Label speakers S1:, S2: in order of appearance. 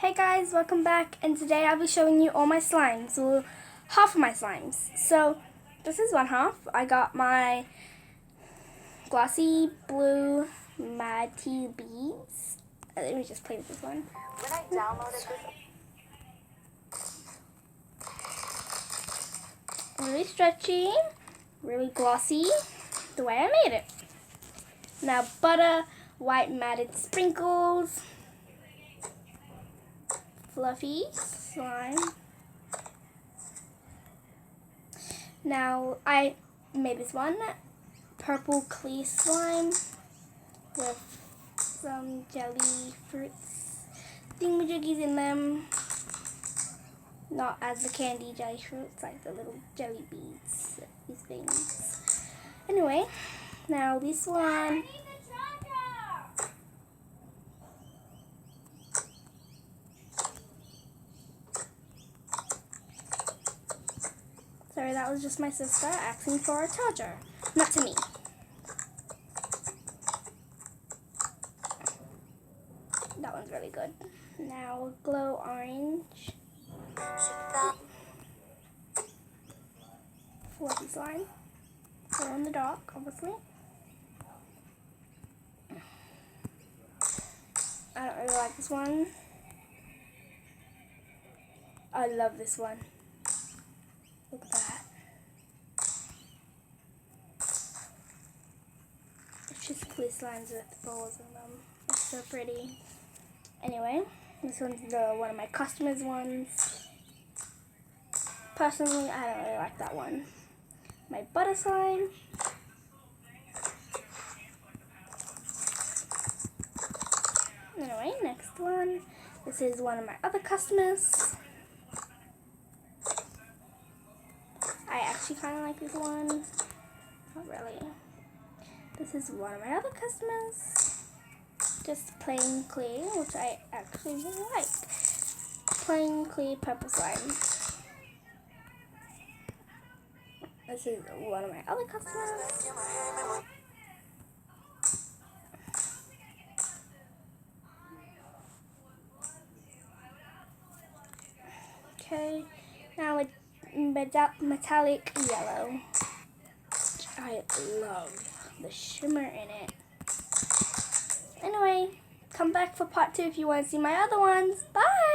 S1: Hey guys, welcome back, and today I'll be showing you all my slimes, well, half of my slimes. So, this is one half. I got my glossy blue Mad Tea beads. Let me just play with this one.
S2: When I downloaded this,
S1: Really stretchy, really glossy, the way I made it. Now butter, white matted sprinkles, fluffy slime. Now I made this one purple clear slime with some jelly fruits thingamajiggies in them. Not as the candy jelly fruits, like the little jelly beads, these things. Anyway, now this one. Sorry, that was just my sister asking for a charger. Not to me. That one's really good. Now, glow orange. Fluffy slime. Glow in the dark, obviously. I don't really like this one. I love this one. Look at that. It's just clear slimes with balls in them. It's so pretty. Anyway, this one's one of my customers' ones. Personally, I don't really like that one. My butter slime. Anyway, next one. This is one of my other customers. I actually kind of like this one. Not really. This is one of my other customers. Just plain clear, which I actually really like. Plain clear purple slime. This is one of my other customers. Okay, now it's metallic yellow. I love the shimmer in it. Anyway, come back for part 2 if you want to see my other ones. Bye!